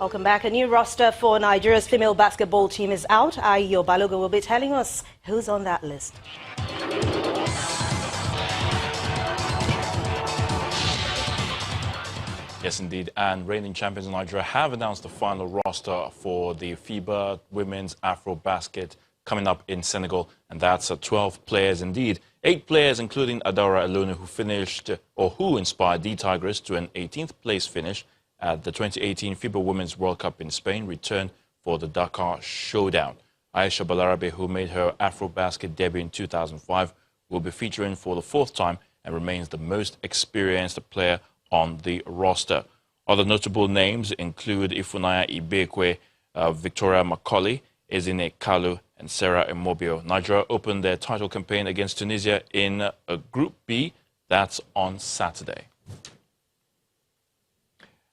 Welcome back. A new roster for Nigeria's female basketball team is out. Ayo Balogun will be telling us who's on that list. Yes, indeed. And reigning champions of Nigeria have announced the final roster for the FIBA Women's Afrobasket coming up in Senegal. And that's 12 players indeed. 8 players, including Adara Eluna, who inspired the Tigers to an 18th place finish at the 2018 FIBA Women's World Cup in Spain, returned for the Dakar Showdown. Aisha Balarabe, who made her Afrobasket debut in 2005, will be featuring for the 4th time and remains the most experienced player on the roster. Other notable names include Ifunanya Ibekwe, Victoria Macaulay, Ezine Kalu, and Sarah Immobile. Nigeria opened their title campaign against Tunisia in Group B. That's on Saturday.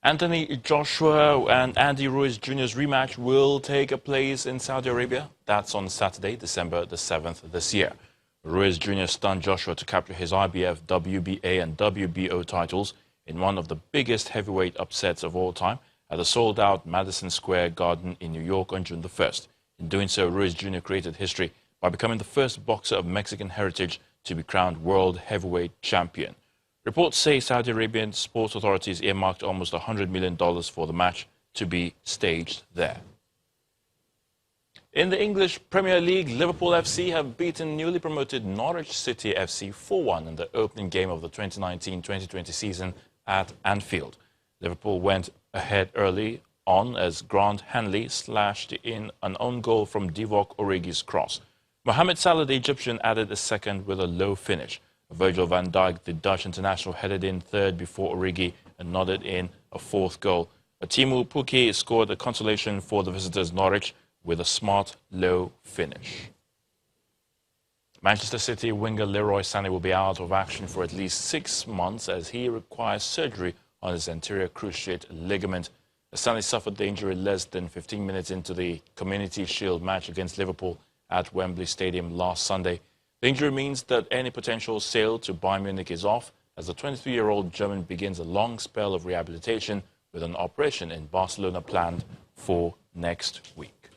Anthony Joshua and Andy Ruiz Jr.'s rematch will take place in Saudi Arabia. That's on Saturday, December the 7th this year. Ruiz Jr. stunned Joshua to capture his IBF, WBA, and WBO titles in one of the biggest heavyweight upsets of all time at the sold-out Madison Square Garden in New York on June the 1st. In doing so, Ruiz Jr. created history by becoming the first boxer of Mexican heritage to be crowned world heavyweight champion. Reports say Saudi Arabian sports authorities earmarked almost $100 million for the match to be staged there. In the English Premier League, Liverpool FC have beaten newly promoted Norwich City FC 4-1 in the opening game of the 2019-2020 season at Anfield. Liverpool went ahead early on as Grant Hanley slashed in an own goal from Divock Origi's cross. Mohamed Salah, the Egyptian, added a second with a low finish. Virgil van Dijk, the Dutch international, headed in third before Origi and nodded in a 4th goal. Timu Pukki scored a consolation for the visitors Norwich with a smart, low finish. Manchester City winger Leroy Sané will be out of action for at least 6 months as he requires surgery on his anterior cruciate ligament. Sané suffered the injury less than 15 minutes into the Community Shield match against Liverpool at Wembley Stadium last Sunday. The injury means that any potential sale to Bayern Munich is off as the 23-year-old German begins a long spell of rehabilitation with an operation in Barcelona planned for next week.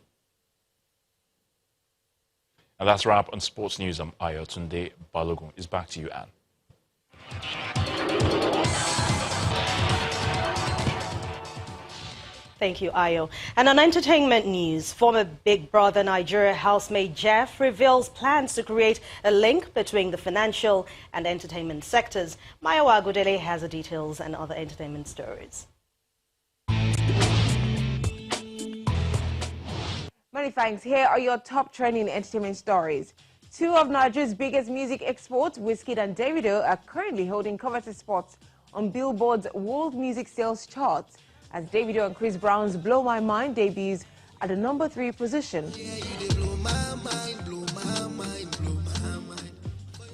And that's a wrap on Sports News. I'm Ayotunde Balogun. It's back to you, Anne. Thank you, Ayo. And on entertainment news, former Big Brother Nigeria housemate Jeff reveals plans to create a link between the financial and entertainment sectors. Mayowa Agudele has the details and other entertainment stories. Many thanks. Here are your top trending entertainment stories. 2 of Nigeria's biggest music exports, Wizkid and Davido, are currently holding coveted spots on Billboard's World Music Sales charts, as Davido and Chris Brown's Blow My Mind debuts at the number 3 position.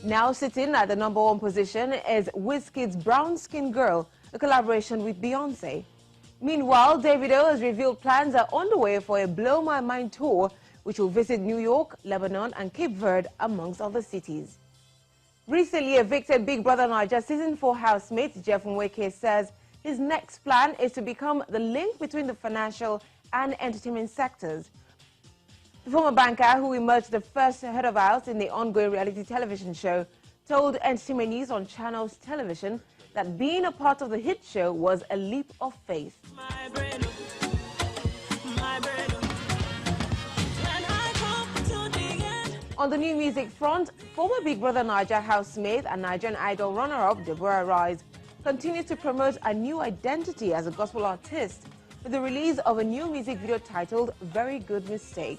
Now sitting at the number 1 position is Wizkid's Brown Skin Girl, a collaboration with Beyonce. Meanwhile, Davido has revealed plans are underway for a Blow My Mind tour, which will visit New York, Lebanon and Cape Verde, amongst other cities. Recently evicted Big Brother Nigeria Season 4 housemate Jeff Nweke says his next plan is to become the link between the financial and entertainment sectors. The former banker, who emerged the first head of house in the ongoing reality television show, told Entertainment News on Channels Television that being a part of the hit show was a leap of faith. On the new music front, former Big Brother Nigeria housemate and Nigerian Idol runner-up Deborah Rise continues to promote a new identity as a gospel artist with the release of a new music video titled Very Good Mistake.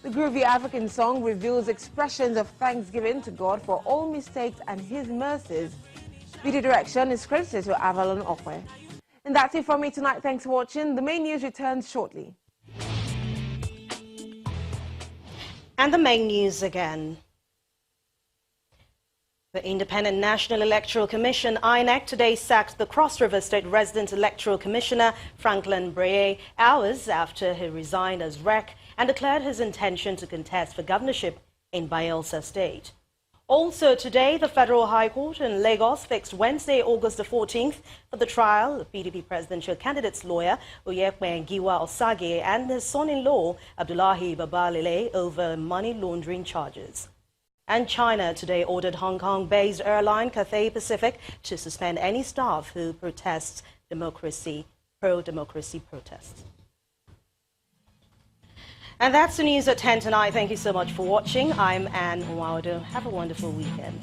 The groovy African song reveals expressions of thanksgiving to God for all mistakes and his mercies. Video direction is credited to Avalon Okwe. And that's it from me tonight. Thanks for watching. The main news returns shortly. And the main news again. The Independent National Electoral Commission, INEC, today sacked the Cross River State Resident Electoral Commissioner Franklin Breye hours after he resigned as REC and declared his intention to contest for governorship in Bayelsa State. Also today, the Federal High Court in Lagos fixed Wednesday, August the 14th for the trial of PDP presidential candidate's lawyer Oyekwe Giwa Osage and his son-in-law Abdullahi Babalile over money laundering charges. And China today ordered Hong Kong-based airline Cathay Pacific to suspend any staff who protests pro-democracy protests. And that's the news at 10 tonight. Thank you so much for watching. I'm Anne Nwaudo. Have a wonderful weekend.